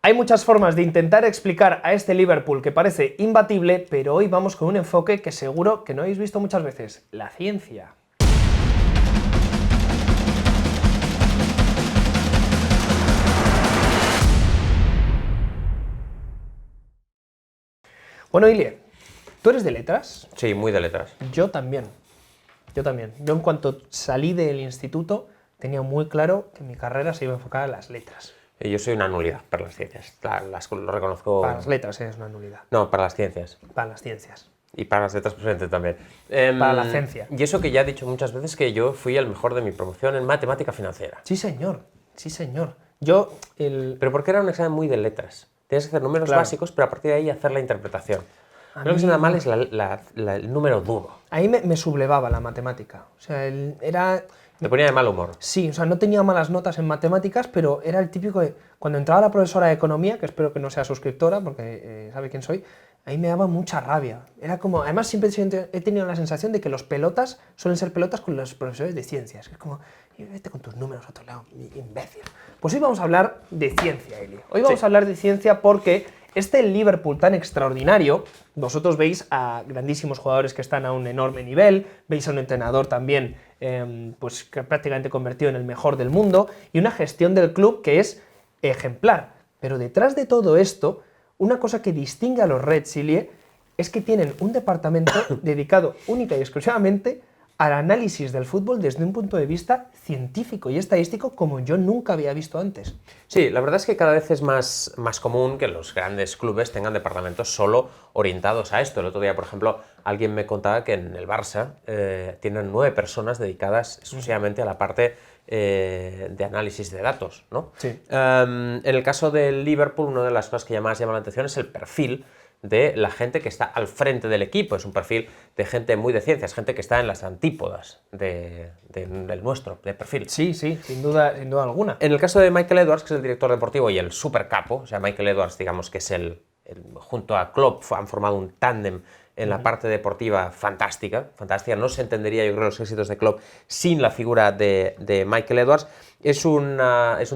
Hay muchas formas de intentar explicar a este Liverpool que parece imbatible, pero hoy vamos con un enfoque que seguro que no habéis visto muchas veces, la ciencia. Bueno, Ilie, ¿tú eres de letras? Sí, muy de letras. Yo también. Yo en cuanto salí del instituto tenía muy claro que mi carrera se iba a enfocar a las letras. Yo soy una nulidad para las ciencias. Lo reconozco. Para las letras eres una nulidad. No, para las ciencias. Para las ciencias. Y para las letras presentes también. Para la ciencia. Y eso que ya he dicho muchas veces, que yo fui el mejor de mi promoción en matemática financiera. Sí, señor. Sí, señor. Pero porque era un examen muy de letras. Tienes que hacer números básicos, pero a partir de ahí hacer la interpretación. Lo que se da mal es el número duro. Ahí me sublevaba la matemática. O sea, Te ponía de mal humor. Sí, o sea, no tenía malas notas en matemáticas, pero era el típico de... Cuando entraba la profesora de economía, que espero que no sea suscriptora, porque sabe quién soy, ahí me daba mucha rabia. Era como... Además, siempre he tenido la sensación de que los pelotas suelen ser pelotas con los profesores de ciencias. Es como, vete con tus números a otro lado, imbécil. Pues hoy vamos a hablar de ciencia, Eli. Hoy vamos a hablar de ciencia porque este Liverpool tan extraordinario, vosotros veis a grandísimos jugadores que están a un enorme nivel, veis a un entrenador también pues que prácticamente convertido en el mejor del mundo, y una gestión del club que es ejemplar. Pero detrás de todo esto, una cosa que distingue a los Reds, Ilie, es que tienen un departamento dedicado única y exclusivamente al análisis del fútbol desde un punto de vista científico y estadístico como yo nunca había visto antes. Sí, la verdad es que cada vez es más común que los grandes clubes tengan departamentos solo orientados a esto. El otro día, por ejemplo, alguien me contaba que en el Barça tienen 9 personas dedicadas exclusivamente a la parte de análisis de datos, ¿no? Sí. En el caso del Liverpool, una de las cosas que más llama la atención es el perfil de la gente que está al frente del equipo. Es un perfil de gente muy de ciencias, gente que está en las antípodas del nuestro, de perfil. Sí, sin duda alguna. En el caso de Michael Edwards, que es el director deportivo y el supercapo, o sea, Michael Edwards, digamos que es junto a Klopp han formado un tándem en la parte deportiva fantástica. No se entendería, yo creo, los éxitos de Klopp sin la figura de Michael Edwards. Es un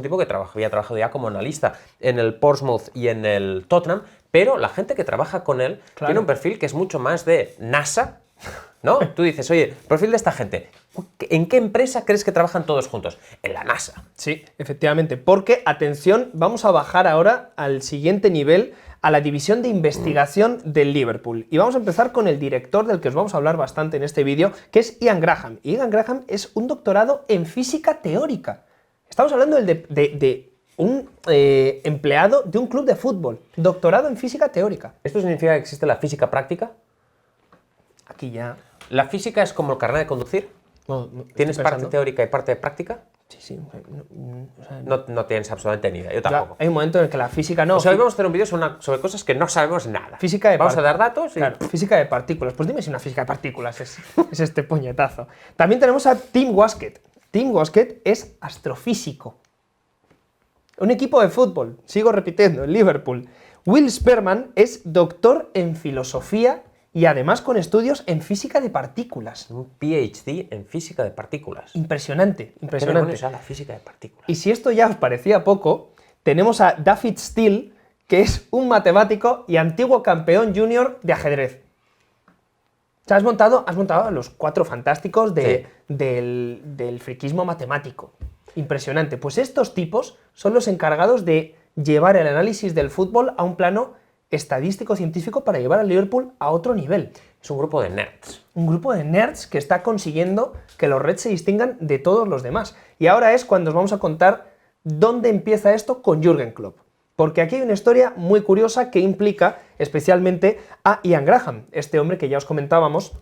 tipo que había trabajado ya como analista en el Portsmouth y en el Tottenham, pero la gente que trabaja con él tiene un perfil que es mucho más de NASA, ¿no? Tú dices, oye, perfil de esta gente, ¿en qué empresa crees que trabajan todos juntos? En la NASA. Sí, efectivamente, porque, atención, vamos a bajar ahora al siguiente nivel, a la división de investigación del Liverpool. Y vamos a empezar con el director del que os vamos a hablar bastante en este vídeo, que es Ian Graham. Ian Graham es un doctorado en física teórica. Estamos hablando de un empleado de un club de fútbol, doctorado en física teórica. ¿Esto significa que existe la física práctica? Aquí ya... ¿La física es como el carnet de conducir? No, ¿Tienes parte teórica y parte práctica? Sí. No tienes absolutamente ni idea, yo tampoco. Hay un momento en el que la física no... O sea, hoy vamos a hacer un vídeo sobre cosas que no sabemos nada. Vamos a dar datos y... Claro, física de partículas. Pues dime si una física de partículas es este puñetazo. También tenemos a Tim Wasket. Tim Wasket es astrofísico. Un equipo de fútbol, sigo repitiendo, el Liverpool. Will Sperman es doctor en filosofía y además con estudios en física de partículas. Un PhD en física de partículas. Impresionante. ¿Qué demonios es la física de partículas? Y si esto ya os parecía poco, tenemos a David Steele, que es un matemático y antiguo campeón junior de ajedrez. O sea, has montado a los 4 fantásticos del friquismo matemático. Impresionante. Pues estos tipos son los encargados de llevar el análisis del fútbol a un plano estadístico-científico para llevar al Liverpool a otro nivel. Es un grupo de nerds. Un grupo de nerds que está consiguiendo que los Reds se distingan de todos los demás. Y ahora es cuando os vamos a contar dónde empieza esto con Jürgen Klopp. Porque aquí hay una historia muy curiosa que implica especialmente a Ian Graham, este hombre que ya os comentábamos,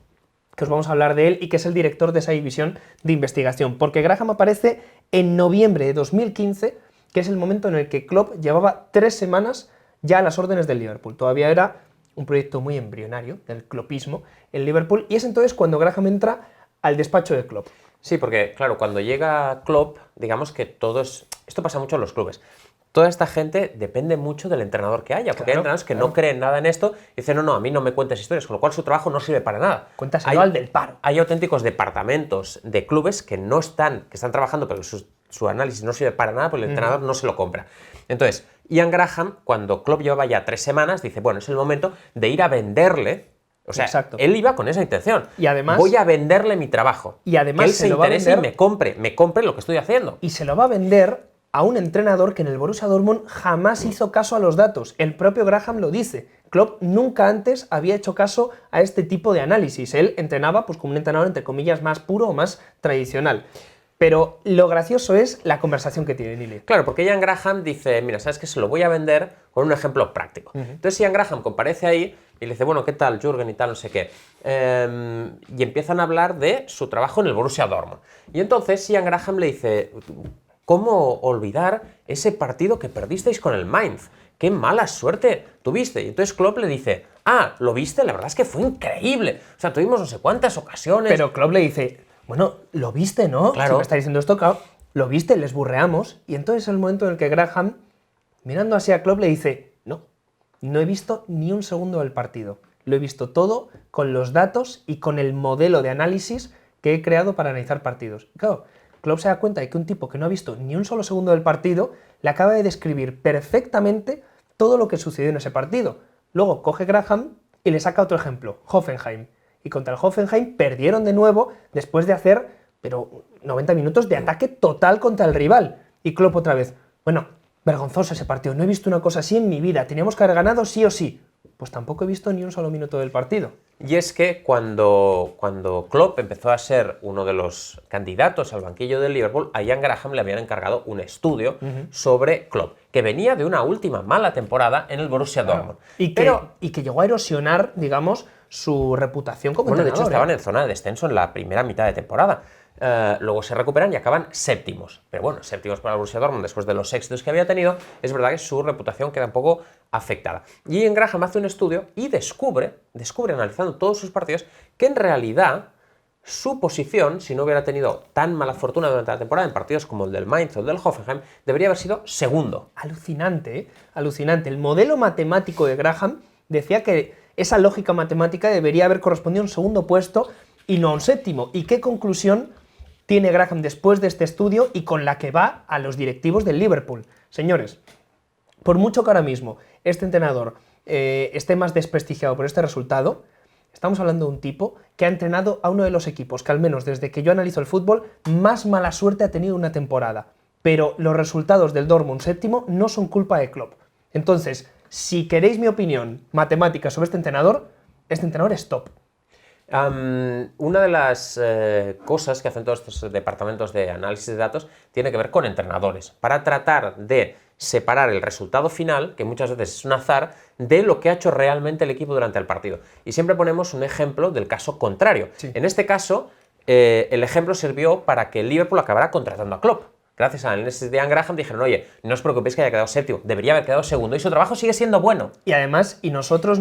que os vamos a hablar de él y que es el director de esa división de investigación. Porque Graham aparece en noviembre de 2015, que es el momento en el que Klopp llevaba 3 semanas ya a las órdenes del Liverpool. Todavía era un proyecto muy embrionario del klopismo en Liverpool, y es entonces cuando Graham entra al despacho de Klopp. Sí, porque claro, cuando llega Klopp, digamos que esto pasa mucho en los clubes. Toda esta gente depende mucho del entrenador que haya, porque hay entrenadores que no creen nada en esto y dicen, no, a mí no me cuentes historias, con lo cual su trabajo no sirve para nada. Cuéntaselo al del paro. Hay auténticos departamentos de clubes que están trabajando, pero su análisis no sirve para nada porque el entrenador no se lo compra. Entonces, Ian Graham, cuando Klopp llevaba ya 3 semanas, dice, bueno, es el momento de ir a venderle. O sea, Exacto. él iba con esa intención. Y además, voy a venderle mi trabajo. Y además que él se se lo va a interese vender, y me compre lo que estoy haciendo. Y se lo va a vender a un entrenador que en el Borussia Dortmund jamás hizo caso a los datos. El propio Graham lo dice. Klopp nunca antes había hecho caso a este tipo de análisis. Él entrenaba pues como un entrenador, entre comillas, más puro o más tradicional. Pero lo gracioso es la conversación que tiene Nile. Claro, porque Ian Graham dice, mira, ¿sabes qué? Se lo voy a vender con un ejemplo práctico. Entonces Ian Graham comparece ahí y le dice, bueno, ¿qué tal, Jürgen y tal, no sé qué? Y empiezan a hablar de su trabajo en el Borussia Dortmund. Y entonces Ian Graham le dice, ¿cómo olvidar ese partido que perdisteis con el Mainz? ¡Qué mala suerte tuviste! Y entonces Klopp le dice, ¿lo viste? La verdad es que fue increíble. O sea, tuvimos no sé cuántas ocasiones. Pero Klopp le dice, bueno, lo viste, ¿no? Claro. Si me está diciendo esto, claro, lo viste, les burreamos. Y entonces es el momento en el que Graham, mirando hacia Klopp, le dice, no he visto ni un segundo del partido. Lo he visto todo con los datos y con el modelo de análisis que he creado para analizar partidos. Y claro, Klopp se da cuenta de que un tipo que no ha visto ni un solo segundo del partido le acaba de describir perfectamente todo lo que sucedió en ese partido. Luego coge Graham y le saca otro ejemplo, Hoffenheim. Y contra el Hoffenheim perdieron de nuevo después de hacer, 90 minutos de ataque total contra el rival. Y Klopp otra vez, bueno, vergonzoso ese partido, no he visto una cosa así en mi vida, teníamos que haber ganado sí o sí. Pues tampoco he visto ni un solo minuto del partido. Y es que cuando Klopp empezó a ser uno de los candidatos al banquillo del Liverpool, a Ian Graham le habían encargado un estudio sobre Klopp, que venía de una última mala temporada en el Borussia Dortmund. Y que llegó a erosionar, digamos, su reputación como entrenador. De hecho, estaban en zona de descenso en la primera mitad de temporada. Luego se recuperan y acaban séptimos. Pero bueno, séptimos para el Borussia Dortmund después de los éxitos que había tenido, es verdad que su reputación queda un poco afectada. Y Ian Graham hace un estudio y descubre, analizando todos sus partidos, que en realidad su posición, si no hubiera tenido tan mala fortuna durante la temporada en partidos como el del Mainz o el del Hoffenheim, debería haber sido segundo. Alucinante, ¿eh? Alucinante. El modelo matemático de Graham decía que esa lógica matemática debería haber correspondido a un segundo puesto y no a un séptimo. ¿Y qué conclusión tiene Graham después de este estudio y con la que va a los directivos del Liverpool? Señores, por mucho que ahora mismo este entrenador esté más desprestigiado por este resultado, estamos hablando de un tipo que ha entrenado a uno de los equipos que, al menos desde que yo analizo el fútbol, más mala suerte ha tenido una temporada. Pero los resultados del Dortmund séptimo no son culpa de Klopp. Entonces, si queréis mi opinión matemática sobre este entrenador es top. Una de las cosas que hacen todos estos departamentos de análisis de datos tiene que ver con entrenadores, para tratar de separar el resultado final, que muchas veces es un azar, de lo que ha hecho realmente el equipo durante el partido. Y siempre ponemos un ejemplo del caso contrario. Sí. En este caso, el ejemplo sirvió para que el Liverpool acabara contratando a Klopp. Gracias al análisis de Ian Graham dijeron, oye, no os preocupéis que haya quedado séptimo, debería haber quedado segundo y su trabajo sigue siendo bueno. Y además, nosotros,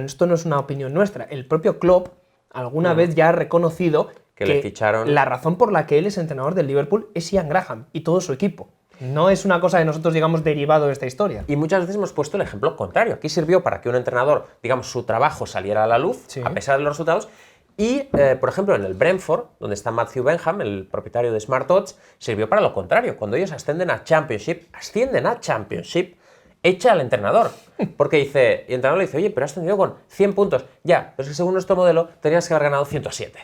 esto no es una opinión nuestra, el propio Klopp alguna vez ya ha reconocido que le ficharon. La razón por la que él es entrenador del Liverpool es Ian Graham y todo su equipo. No es una cosa de nosotros, digamos, derivado de esta historia. Y muchas veces hemos puesto el ejemplo contrario. Aquí sirvió para que un entrenador, digamos, su trabajo saliera a la luz, sí, a pesar de los resultados. Y, por ejemplo, en el Brentford, donde está Matthew Benham, el propietario de Smart Odds, sirvió para lo contrario. Cuando ellos ascienden a Championship, echa al entrenador. Porque dice, y el entrenador le dice, oye, pero has ascendido con 100 puntos. Ya, pero es que según nuestro modelo tenías que haber ganado 107.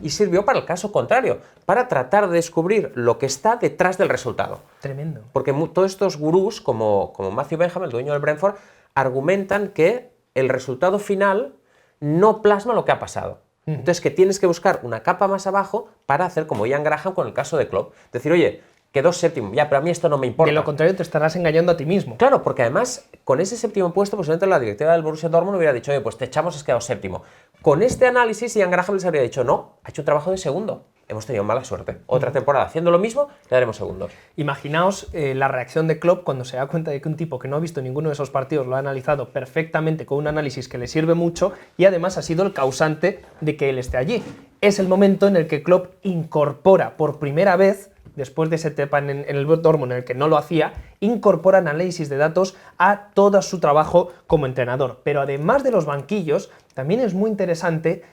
Y sirvió para el caso contrario, para tratar de descubrir lo que está detrás del resultado. Tremendo. Porque todos estos gurús, como Matthew Benham, el dueño del Brentford, argumentan que el resultado final no plasma lo que ha pasado. Entonces, que tienes que buscar una capa más abajo para hacer como Ian Graham con el caso de Klopp. Decir, oye, quedó séptimo, ya, pero a mí esto no me importa. De lo contrario, te estarás engañando a ti mismo. Claro, porque además, con ese séptimo puesto, posiblemente la directiva del Borussia Dortmund hubiera dicho, oye, pues te echamos, has quedado séptimo. Con este análisis, Ian Graham les habría dicho, no, ha hecho un trabajo de segundo. Hemos tenido mala suerte. Otra temporada haciendo lo mismo, le daremos segundos. Imaginaos la reacción de Klopp cuando se da cuenta de que un tipo que no ha visto ninguno de esos partidos lo ha analizado perfectamente con un análisis que le sirve mucho y además ha sido el causante de que él esté allí. Es el momento en el que Klopp incorpora por primera vez, después de ese etapa en el Dortmund en el que no lo hacía, incorpora análisis de datos a todo su trabajo como entrenador. Pero además de los banquillos, también es muy interesante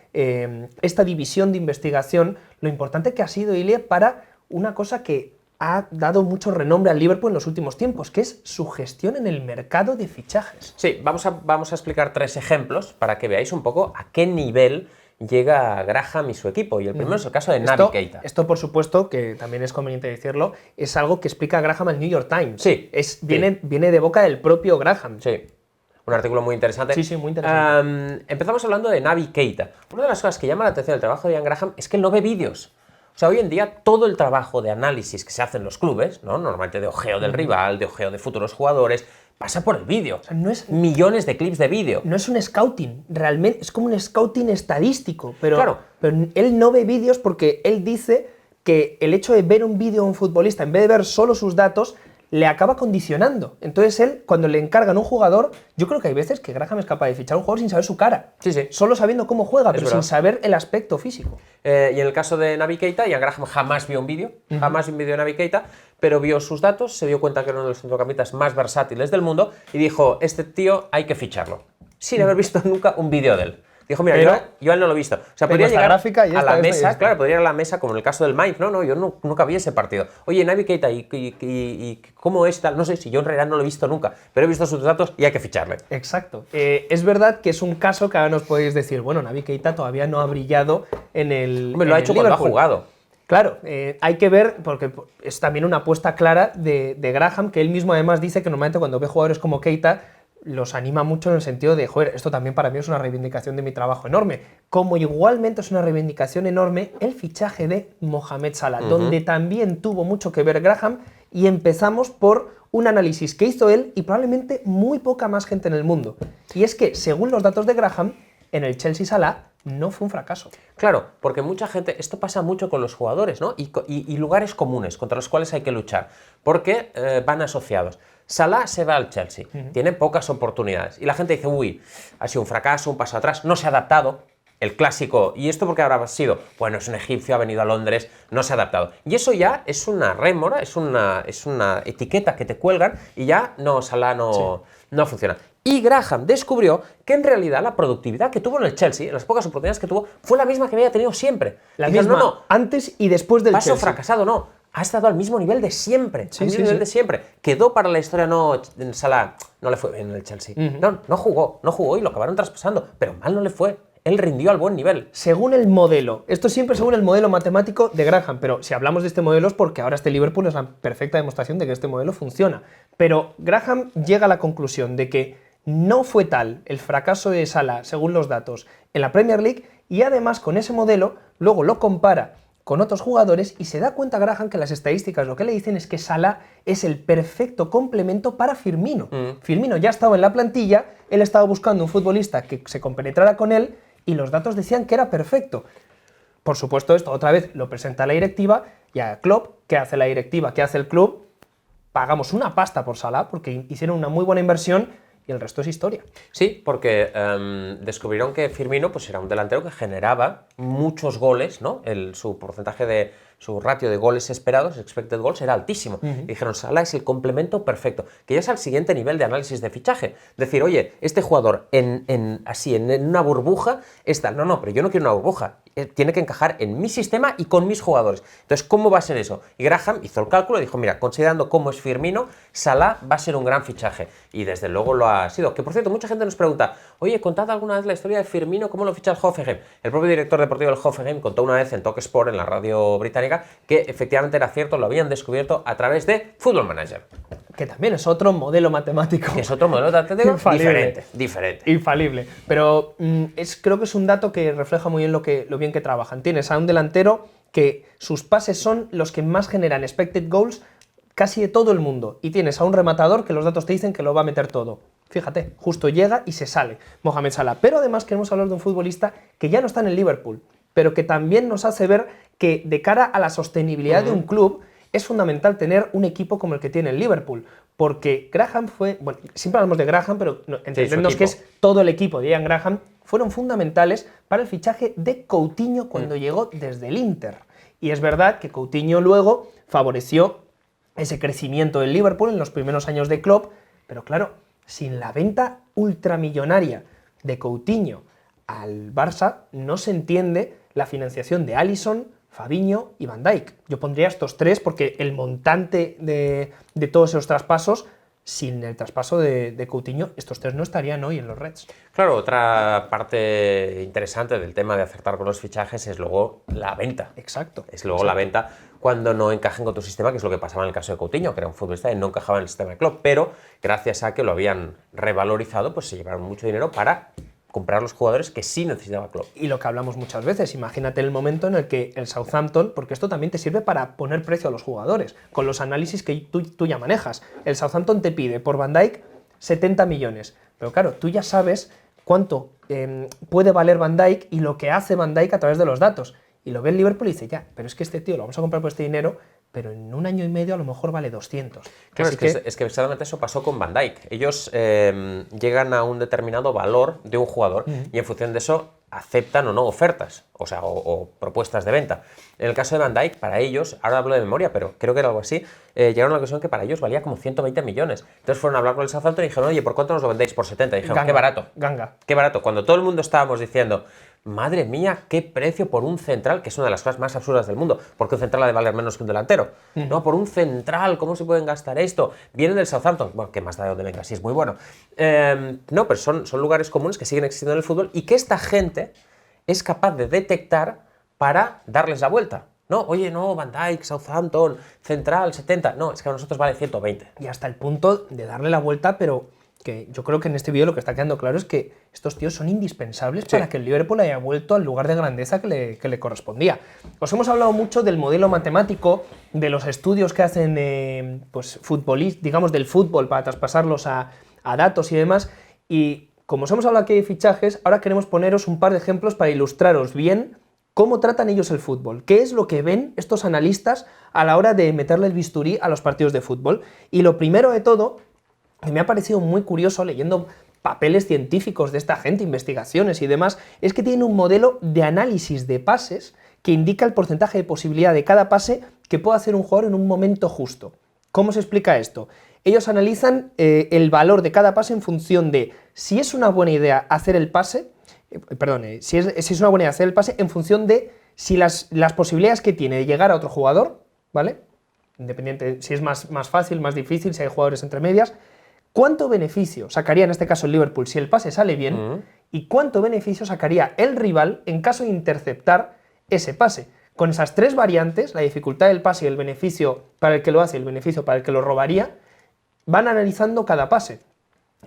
esta división de investigación, lo importante que ha sido, Ilie, para una cosa que ha dado mucho renombre al Liverpool en los últimos tiempos, que es su gestión en el mercado de fichajes. Sí, vamos a explicar 3 ejemplos para que veáis un poco a qué nivel llega Graham y su equipo. Y el primero es el caso de Naby Keita. Esto, por supuesto, que también es conveniente decirlo, es algo que explica Graham al New York Times. Sí. Viene de boca del propio Graham. Sí. Un artículo muy interesante. Sí, muy interesante. Empezamos hablando de Naby Keita. Una de las cosas que llama la atención del trabajo de Ian Graham es que él no ve vídeos. O sea, hoy en día todo el trabajo de análisis que se hace en los clubes, ¿no? Normalmente de ojeo del rival, de ojeo de futuros jugadores, pasa por el vídeo. O sea, no es, millones de clips de vídeo. No es un scouting, realmente es como un scouting estadístico, pero, claro. pero él no ve vídeos porque él dice que el hecho de ver un vídeo de un futbolista, en vez de ver solo sus datos, le acaba condicionando. Entonces él, cuando le encargan un jugador, yo creo que hay veces que Graham es capaz de fichar a un jugador sin saber su cara. Sí, sí. Solo sabiendo cómo juega, pero verdad. sin saber el aspecto físico. Y en el caso de Naby Keita, Ian Graham jamás vio un vídeo, jamás vio un vídeo de Naby Keita, pero vio sus datos, se dio cuenta que era uno de los centrocampistas más versátiles del mundo y dijo, este tío hay que ficharlo, sin haber visto nunca un vídeo de él. Dijo, mira, yo a él no lo he visto. O sea, podría llegar a la mesa, claro, podría ir a la mesa, como en el caso del Mainz, no, yo nunca vi ese partido. Oye, Naby Keita, ¿y cómo es tal? No sé, si yo en realidad no lo he visto nunca, pero he visto sus datos y hay que ficharle. Exacto. Es verdad que es un caso que ahora nos podéis decir, bueno, Naby Keita todavía no ha brillado en el Hombre, lo ha hecho cuando ha jugado. Claro, hay que ver, porque es también una apuesta clara de Graham, que él mismo además dice que normalmente cuando ve jugadores como Keita, los anima mucho en el sentido de, joder, esto también para mí es una reivindicación de mi trabajo enorme. Como igualmente es una reivindicación enorme el fichaje de Mohamed Salah, donde también tuvo mucho que ver Graham, y empezamos por un análisis que hizo él y probablemente muy poca más gente en el mundo. Y es que, según los datos de Graham, en el Chelsea Salah no fue un fracaso. Claro, porque mucha gente, esto pasa mucho con los jugadores, ¿no? Y lugares comunes contra los cuales hay que luchar, porque van asociados. Salah se va al Chelsea, tiene pocas oportunidades, y la gente dice, uy, ha sido un fracaso, un paso atrás, no se ha adaptado, el clásico, ¿y esto por qué habrá sido? Bueno, es un egipcio, ha venido a Londres, no se ha adaptado. Y eso ya es una rémora, es una etiqueta que te cuelgan, y ya no, Salah no funciona. Y Graham descubrió que en realidad la productividad que tuvo en el Chelsea, en las pocas oportunidades que tuvo, fue la misma que había tenido siempre. La misma, no, antes y después del Chelsea. Paso fracasado, no. Ha estado al mismo nivel de siempre. De siempre. Quedó para la historia, en Salah no le fue bien en el Chelsea. No jugó y lo acabaron traspasando, pero mal no le fue. Él rindió al buen nivel. Según el modelo, esto siempre según el modelo matemático de Graham, pero si hablamos de este modelo es porque ahora este Liverpool es la perfecta demostración de que este modelo funciona. Pero Graham llega a la conclusión de que no fue tal el fracaso de Salah, según los datos, en la Premier League, y además con ese modelo luego lo compara con otros jugadores y se da cuenta Graham que las estadísticas lo que le dicen es que Salah es el perfecto complemento para Firmino. Firmino ya estaba en la plantilla, él estaba buscando un futbolista que se compenetrara con él y los datos decían que era perfecto. Por supuesto, esto otra vez lo presenta la directiva y a Klopp, ¿qué hace la directiva? ¿Qué hace el club? Pagamos una pasta por Salah porque hicieron una muy buena inversión y el resto es historia. Sí, porque descubrieron que Firmino pues, era un delantero que generaba muchos goles, ¿no? Su ratio de goles esperados, expected goals, era altísimo. Y dijeron, Salah es el complemento perfecto, que ya es al siguiente nivel de análisis de fichaje. Decir, oye, este jugador en una burbuja está... No, pero yo no quiero una burbuja. Tiene que encajar en mi sistema y con mis jugadores. Entonces, ¿cómo va a ser eso? Y Graham hizo el cálculo y dijo, mira, considerando cómo es Firmino, Salah va a ser un gran fichaje. Y desde luego lo ha sido. Que, por cierto, mucha gente nos pregunta, oye, contad alguna vez la historia de Firmino, ¿cómo lo ficha el Hoffenheim? El propio director deportivo del Hoffenheim contó una vez en Talk Sport, en la radio británica, que efectivamente era cierto, lo habían descubierto a través de Football Manager. Que también es otro modelo matemático. Es otro modelo matemático diferente. Infalible. Pero creo que es un dato que refleja muy bien lo bien que trabajan. Tienes a un delantero que sus pases son los que más generan expected goals casi de todo el mundo. Y tienes a un rematador que los datos te dicen que lo va a meter todo. Fíjate, justo llega y se sale Mohamed Salah. Pero además queremos hablar de un futbolista que ya no está en el Liverpool, pero que también nos hace ver que de cara a la sostenibilidad de un club es fundamental tener un equipo como el que tiene el Liverpool, porque Graham fue, bueno, siempre hablamos de Graham, pero entendemos que es todo el equipo de Ian Graham, fueron fundamentales para el fichaje de Coutinho cuando llegó desde el Inter. Y es verdad que Coutinho luego favoreció ese crecimiento del Liverpool en los primeros años de Klopp, pero claro, sin la venta ultramillonaria de Coutinho al Barça, no se entiende la financiación de Alisson, Fabinho y Van Dijk. Yo pondría estos tres porque el montante de todos esos traspasos, sin el traspaso de Coutinho, estos tres no estarían hoy en los Reds. Claro, otra parte interesante del tema de acertar con los fichajes es luego la venta. Exacto. Es luego la venta cuando no encajen con tu sistema, que es lo que pasaba en el caso de Coutinho, que era un futbolista que no encajaba en el sistema de Klopp, pero gracias a que lo habían revalorizado, pues se llevaron mucho dinero para comprar los jugadores que sí necesitaba Klopp. Y lo que hablamos muchas veces, imagínate el momento en el que el Southampton, porque esto también te sirve para poner precio a los jugadores, con los análisis que tú ya manejas. El Southampton te pide por Van Dijk 70 millones, pero claro, tú ya sabes cuánto puede valer Van Dijk y lo que hace Van Dijk a través de los datos. Y lo ve el Liverpool y dice, ya, pero es que este tío lo vamos a comprar por este dinero, pero en un año y medio a lo mejor vale 200. Claro, es que exactamente eso pasó con Van Dijk. Ellos llegan a un determinado valor de un jugador y en función de eso aceptan o no ofertas, o propuestas de venta. En el caso de Van Dijk, para ellos, ahora hablo de memoria, pero creo que era algo así, llegaron a una ocasión que para ellos valía como 120 millones. Entonces fueron a hablar con el Southampton y dijeron, oye, ¿por cuánto nos lo vendéis? Por 70. Y dijeron, Ganga, qué barato. Ganga. Qué barato. Cuando todo el mundo estábamos diciendo, madre mía, qué precio por un central, que es una de las cosas más absurdas del mundo, porque un central ha de valer menos que un delantero. No, por un central, ¿cómo se pueden gastar esto? Viene del Southampton, bueno, que más da de donde venga, sí es muy bueno. No, pero son lugares comunes que siguen existiendo en el fútbol y que esta gente es capaz de detectar para darles la vuelta. No, oye, no, Van Dijk, Southampton, central, 70, no, es que a nosotros vale 120. Y hasta el punto de darle la vuelta, pero que yo creo que en este vídeo lo que está quedando claro es que estos tíos son indispensables para que el Liverpool haya vuelto al lugar de grandeza que le correspondía. Os hemos hablado mucho del modelo matemático, de los estudios que hacen pues, digamos del fútbol para traspasarlos a datos y demás, y como os hemos hablado aquí de fichajes, ahora queremos poneros un par de ejemplos para ilustraros bien cómo tratan ellos el fútbol, qué es lo que ven estos analistas a la hora de meterle el bisturí a los partidos de fútbol. Y lo primero de todo, que me ha parecido muy curioso leyendo papeles científicos de esta gente, investigaciones y demás, es que tienen un modelo de análisis de pases que indica el porcentaje de posibilidad de cada pase que puede hacer un jugador en un momento justo. ¿Cómo se explica esto? Ellos analizan el valor de cada pase en función de si es una buena idea hacer el pase, si es una buena idea hacer el pase en función de si las posibilidades que tiene de llegar a otro jugador, ¿vale? Independiente si es más fácil, más difícil, si hay jugadores entre medias, cuánto beneficio sacaría en este caso el Liverpool si el pase sale bien y cuánto beneficio sacaría el rival en caso de interceptar ese pase. Con esas tres variantes, la dificultad del pase y el beneficio para el que lo hace y el beneficio para el que lo robaría, van analizando cada pase.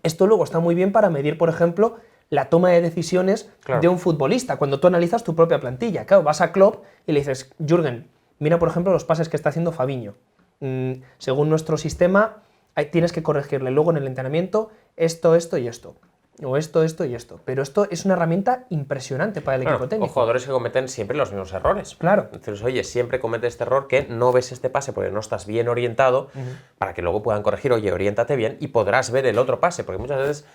Esto luego está muy bien para medir, por ejemplo, la toma de decisiones de un futbolista, cuando tú analizas tu propia plantilla. Claro, vas a Klopp y le dices, Jürgen, mira por ejemplo los pases que está haciendo Fabinho. Según nuestro sistema, tienes que corregirle luego en el entrenamiento esto y esto. O esto y esto. Pero esto es una herramienta impresionante para el equipo técnico. O jugadores que cometen siempre los mismos errores. Claro. Entonces, oye, siempre comete este error que no ves este pase porque no estás bien orientado, para que luego puedan corregir, oye, oriéntate bien y podrás ver el otro pase. Porque muchas veces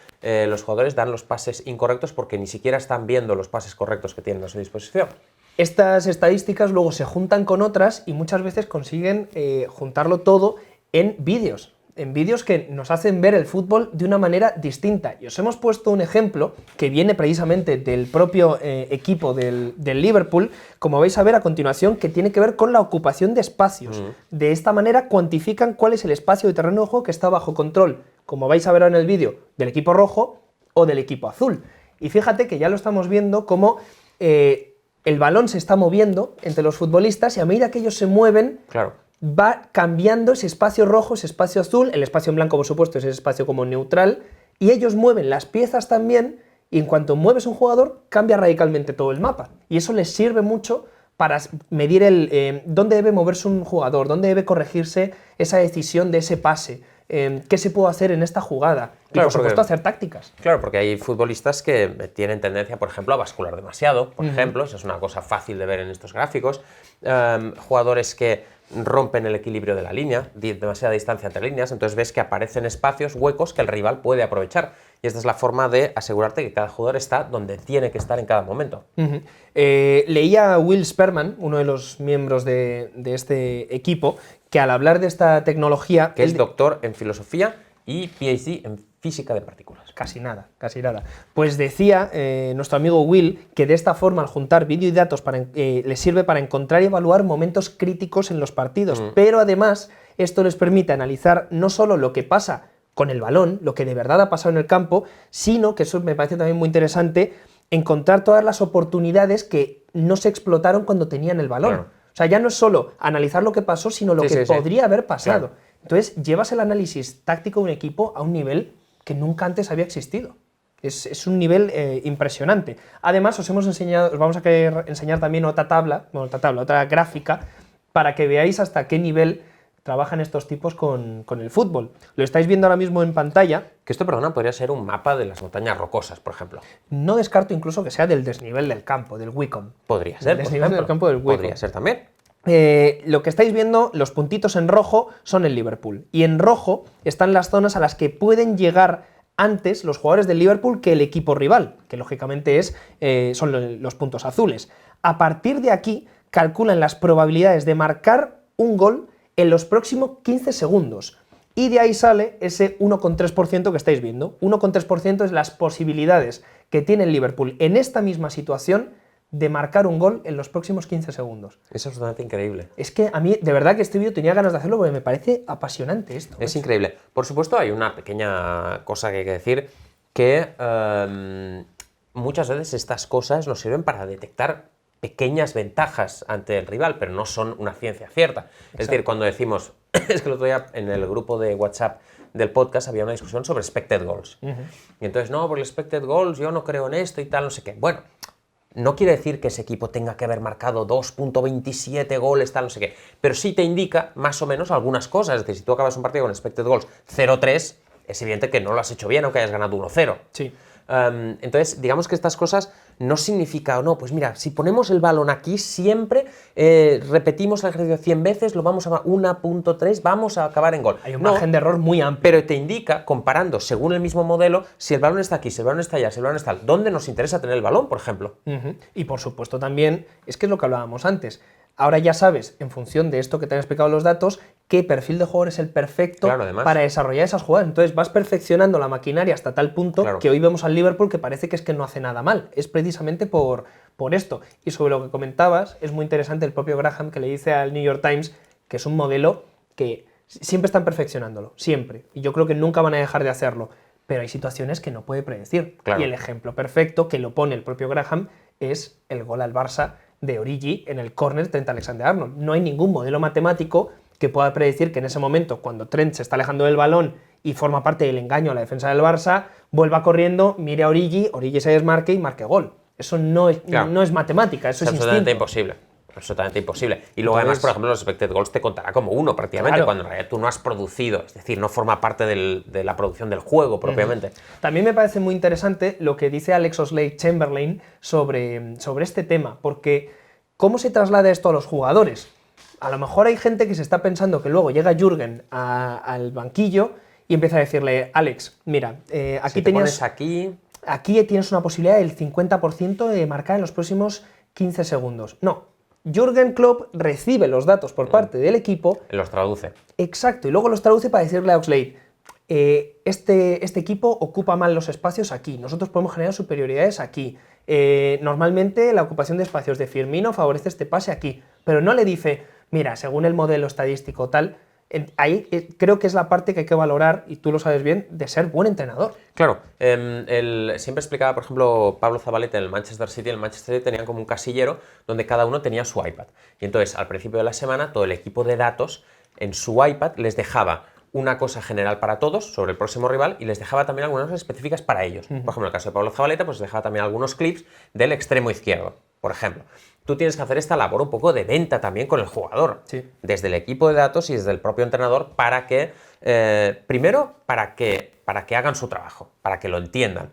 los jugadores dan los pases incorrectos porque ni siquiera están viendo los pases correctos que tienen a su disposición. Estas estadísticas luego se juntan con otras y muchas veces consiguen juntarlo todo en vídeos. En vídeos que nos hacen ver el fútbol de una manera distinta. Y os hemos puesto un ejemplo que viene precisamente del propio equipo del Liverpool, como vais a ver a continuación, que tiene que ver con la ocupación de espacios. De esta manera cuantifican cuál es el espacio de terreno de juego que está bajo control, como vais a ver en el vídeo, del equipo rojo o del equipo azul. Y fíjate que ya lo estamos viendo como el balón se está moviendo entre los futbolistas y a medida que ellos se mueven, va cambiando ese espacio rojo, ese espacio azul, el espacio en blanco, por supuesto, es ese espacio como neutral, y ellos mueven las piezas también, y en cuanto mueves un jugador, cambia radicalmente todo el mapa. Y eso les sirve mucho para medir dónde debe moverse un jugador, dónde debe corregirse esa decisión de ese pase, qué se puede hacer en esta jugada, y por supuesto hacer tácticas. Claro, porque hay futbolistas que tienen tendencia, por ejemplo, a bascular demasiado, por ejemplo, eso es una cosa fácil de ver en estos gráficos, jugadores que rompen el equilibrio de la línea, demasiada distancia entre líneas, entonces ves que aparecen espacios, huecos que el rival puede aprovechar. Y esta es la forma de asegurarte que cada jugador está donde tiene que estar en cada momento. Leía a Will Sperman, uno de los miembros de este equipo, que al hablar de esta tecnología... Que es doctor en filosofía y PhD en física de partículas. Casi nada, casi nada. Pues decía nuestro amigo Will que de esta forma, al juntar vídeo y datos, les sirve para encontrar y evaluar momentos críticos en los partidos, pero además esto les permite analizar no solo lo que pasa con el balón, lo que de verdad ha pasado en el campo, sino, que eso me parece también muy interesante, encontrar todas las oportunidades que no se explotaron cuando tenían el balón. Claro. O sea, ya no es solo analizar lo que pasó, sino lo que podría haber pasado. Claro. Entonces, llevas el análisis táctico de un equipo a un nivel que nunca antes había existido. Es un nivel impresionante. Además, os vamos a querer enseñar también otra gráfica, para que veáis hasta qué nivel trabajan estos tipos con el fútbol. Lo estáis viendo ahora mismo en pantalla. Que esto, perdona, podría ser un mapa de las montañas rocosas, por ejemplo. No descarto incluso que sea del desnivel del campo, del Wycombe. Podría ser, del desnivel del campo del Wycombe. Podría ser también. Lo que estáis viendo, los puntitos en rojo, son el Liverpool. Y en rojo están las zonas a las que pueden llegar antes los jugadores del Liverpool que el equipo rival, que lógicamente son los puntos azules. A partir de aquí, calculan las probabilidades de marcar un gol en los próximos 15 segundos. Y de ahí sale ese 1,3% que estáis viendo. 1,3% es las posibilidades que tiene el Liverpool en esta misma situación de marcar un gol en los próximos 15 segundos. Es absolutamente increíble. Es que a mí, de verdad que este vídeo tenía ganas de hacerlo porque me parece apasionante esto. Es increíble. Por supuesto, hay una pequeña cosa que hay que decir, que muchas veces estas cosas nos sirven para detectar pequeñas ventajas ante el rival, pero no son una ciencia cierta. Exacto. Es decir, cuando decimos, es que el otro día en el grupo de WhatsApp del podcast había una discusión sobre expected goals. Y entonces, no, por el expected goals yo no creo en esto y tal, no sé qué. Bueno, no quiere decir que ese equipo tenga que haber marcado 2.27 goles, tal, no sé qué, pero sí te indica más o menos algunas cosas. Es decir, si tú acabas un partido con expected goals 0-3, es evidente que no lo has hecho bien aunque hayas ganado 1-0. Sí. Entonces, digamos que estas cosas no significa, no, pues mira, si ponemos el balón aquí siempre, repetimos el ejercicio 100 veces, lo vamos a 1.3, vamos a acabar en gol. Hay un margen de error muy amplio. Pero te indica, comparando según el mismo modelo, si el balón está aquí, si el balón está allá, si el balón está tal, ¿dónde nos interesa tener el balón, por ejemplo? Y por supuesto también, es que es lo que hablábamos antes, ahora ya sabes, en función de esto que te han explicado los datos, qué perfil de jugador es el perfecto para desarrollar esas jugadas. Entonces vas perfeccionando la maquinaria hasta tal punto que hoy vemos al Liverpool que parece que es que no hace nada mal. Es precisamente por esto. Y sobre lo que comentabas, es muy interesante el propio Graham que le dice al New York Times que es un modelo que siempre están perfeccionándolo, siempre. Y yo creo que nunca van a dejar de hacerlo. Pero hay situaciones que no puede predecir. Y el ejemplo perfecto que lo pone el propio Graham es el gol al Barça de Origi en el córner frente a Alexander-Arnold. No hay ningún modelo matemático que pueda predecir que en ese momento, cuando Trent se está alejando del balón y forma parte del engaño a la defensa del Barça, vuelva corriendo, mire a Origi se desmarque y marque gol. Eso no es matemática, eso es absolutamente instinto. Imposible. Absolutamente imposible. Y luego además, por ejemplo, los expected goals te contará como uno prácticamente, cuando en realidad tú no has producido, es decir, no forma parte de la producción del juego propiamente. También me parece muy interesante lo que dice Alex Oxlade-Chamberlain sobre este tema, porque ¿cómo se traslada esto a los jugadores? A lo mejor hay gente que se está pensando que luego llega Jürgen al banquillo y empieza a decirle, Alex, mira, aquí aquí tienes una posibilidad del 50% de marcar en los próximos 15 segundos. No, Jürgen Klopp recibe los datos por parte del equipo. Los traduce. Exacto, y luego los traduce para decirle a Oxlade, este equipo ocupa mal los espacios aquí, nosotros podemos generar superioridades aquí. Normalmente la ocupación de espacios de Firmino favorece este pase aquí, pero no le dice, mira, según el modelo estadístico tal, ahí creo que es la parte que hay que valorar, y tú lo sabes bien, de ser buen entrenador. Claro, siempre explicaba, por ejemplo, Pablo Zabaleta en el Manchester City. En el Manchester City tenían como un casillero donde cada uno tenía su iPad. Y entonces, al principio de la semana, todo el equipo de datos en su iPad les dejaba una cosa general para todos sobre el próximo rival y les dejaba también algunas cosas específicas para ellos. Por ejemplo, en el caso de Pablo Zabaleta, pues les dejaba también algunos clips del extremo izquierdo, por ejemplo. Tú tienes que hacer esta labor un poco de venta también con el jugador, desde el equipo de datos y desde el propio entrenador, para que, primero, para que hagan su trabajo, para que lo entiendan,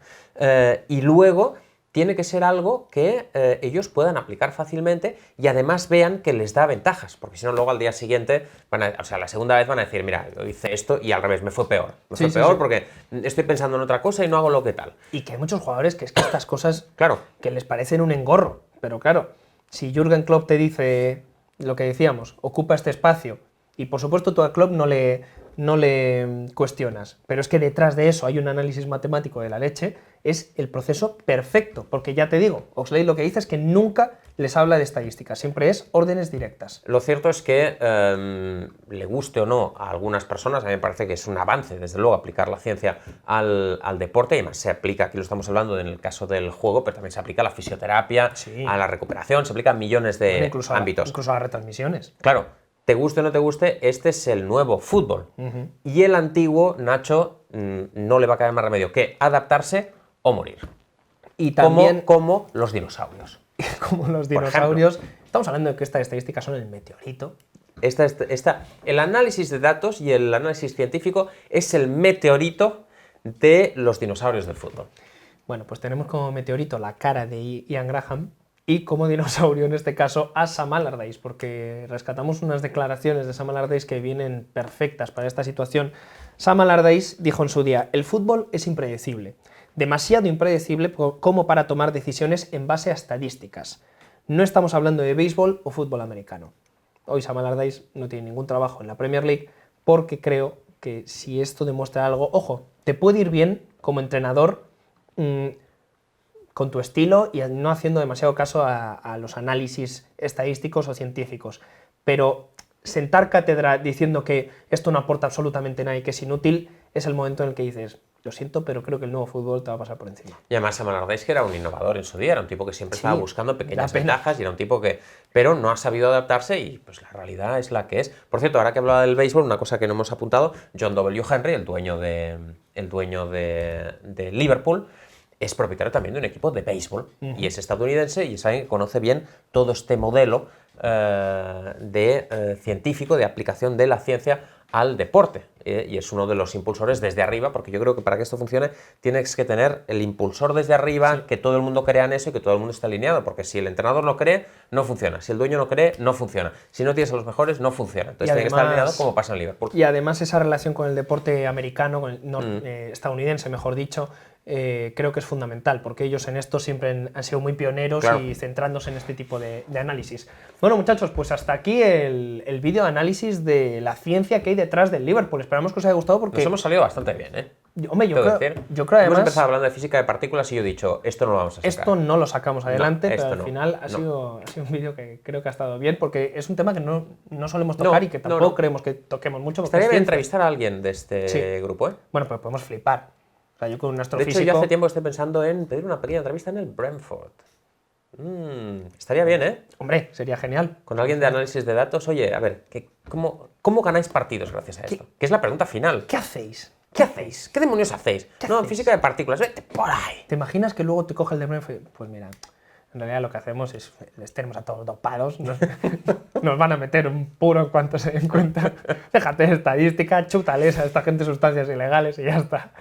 y luego tiene que ser algo que ellos puedan aplicar fácilmente y además vean que les da ventajas, porque si no luego al día siguiente, la segunda vez van a decir, mira, yo hice esto y al revés, me fue peor. Me fue peor porque estoy pensando en otra cosa y no hago lo que tal. Y que hay muchos jugadores que es que estas cosas que les parecen un engorro, pero claro, si Jürgen Klopp te dice lo que decíamos, ocupa este espacio, y por supuesto tú a Klopp no le no le cuestionas. Pero es que detrás de eso hay un análisis matemático de la leche, es el proceso perfecto, porque ya te digo, Oxlade lo que dice es que nunca les habla de estadísticas, siempre es órdenes directas. Lo cierto es que, le guste o no a algunas personas, a mí me parece que es un avance, desde luego, aplicar la ciencia al deporte, y además se aplica, aquí lo estamos hablando en el caso del juego, pero también se aplica a la fisioterapia, Sí. a la recuperación, se aplica a millones de Incluso ámbitos. incluso a las retransmisiones. Claro, te guste o no te guste, este es el nuevo fútbol. Y el antiguo, Nacho, no le va a caer más remedio que adaptarse o morir. Y también, Como los dinosaurios. como los por dinosaurios, estamos hablando de que estas estadísticas son el meteorito. El análisis de datos y el análisis científico es el meteorito de los dinosaurios del fútbol. Bueno, pues tenemos como meteorito la cara de Ian Graham y como dinosaurio, en este caso, a Sam Allardyce, porque rescatamos unas declaraciones de Sam Allardyce que vienen perfectas para esta situación. Sam Allardyce dijo en su día: el fútbol es impredecible, demasiado impredecible como para tomar decisiones en base a estadísticas. No estamos hablando de béisbol o fútbol americano. Hoy Sam Allardyce no tiene ningún trabajo en la Premier League porque creo que si esto demuestra algo, ojo, te puede ir bien como entrenador con tu estilo y no haciendo demasiado caso a los análisis estadísticos o científicos, pero sentar cátedra diciendo que esto no aporta absolutamente nada y que es inútil, es el momento en el que dices: lo siento, pero creo que el nuevo fútbol te va a pasar por encima. Y además Sam Allardyce, que era un innovador en su día, era un tipo que siempre estaba buscando pequeñas da pena. ventajas y era un tipo que... Pero no ha sabido adaptarse y pues la realidad es la que es. Por cierto, ahora que hablaba del béisbol, una cosa que no hemos apuntado, John W. Henry, el dueño de Liverpool, es propietario también de un equipo de béisbol y es estadounidense y es alguien que conoce bien todo este modelo científico de aplicación de la ciencia al deporte, y es uno de los impulsores desde arriba, porque yo creo que para que esto funcione tienes que tener el impulsor desde arriba, sí, que todo el mundo crea en eso y que todo el mundo esté alineado, porque si el entrenador no cree, no funciona, si el dueño no cree, no funciona, si no tienes a los mejores, no funciona, entonces tiene que estar alineado como pasa en Liverpool. Y además esa relación con el deporte americano, con el estadounidense, mejor dicho, creo que es fundamental, porque ellos en esto siempre han sido muy pioneros, claro, y centrándose en este tipo de análisis. Bueno, muchachos, pues hasta aquí el vídeo de análisis de la ciencia que hay detrás del Liverpool. Esperamos que os haya gustado porque... Nos hemos salido bastante bien, ¿eh? Hombre, yo creo además... Hemos empezado hablando de física de partículas y yo he dicho, esto no lo vamos a sacar. Esto no lo sacamos adelante, pero al no, final ha sido un vídeo que creo que ha estado bien, porque es un tema que no solemos tocar y que tampoco creemos que toquemos mucho. Estaría bien entrevistar a alguien de este grupo, ¿eh? Bueno, pues podemos flipar. O sea, yo con un astrofísico... De hecho, yo hace tiempo estoy pensando en pedir una pequeña entrevista en el Brentford. Estaría bien, ¿eh? Hombre, sería genial. Con alguien de análisis de datos. Oye, a ver, ¿cómo ganáis partidos gracias a esto? Que es la pregunta final. ¿Qué hacéis? ¿Qué hacéis? ¿Qué demonios hacéis? No, en física de partículas, vete por ahí. ¿Te imaginas que luego te coge el de Brentford? Pues mira, en realidad lo que hacemos es, les tenemos a todos dopados, nos van a meter un puro en cuanto se den cuenta. Déjate de estadística, chútales a esta gente sustancias ilegales y ya está.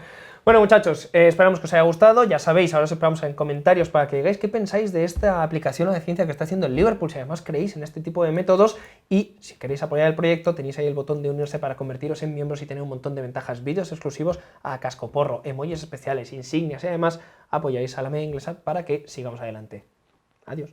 Bueno, muchachos, esperamos que os haya gustado. Ya sabéis, ahora os esperamos en comentarios para que digáis qué pensáis de esta aplicación de ciencia que está haciendo el Liverpool, si además creéis en este tipo de métodos, y si queréis apoyar el proyecto tenéis ahí el botón de unirse para convertiros en miembros y tener un montón de ventajas, vídeos exclusivos a cascoporro, emojis especiales, insignias, y además apoyáis a la media inglesa para que sigamos adelante. Adiós.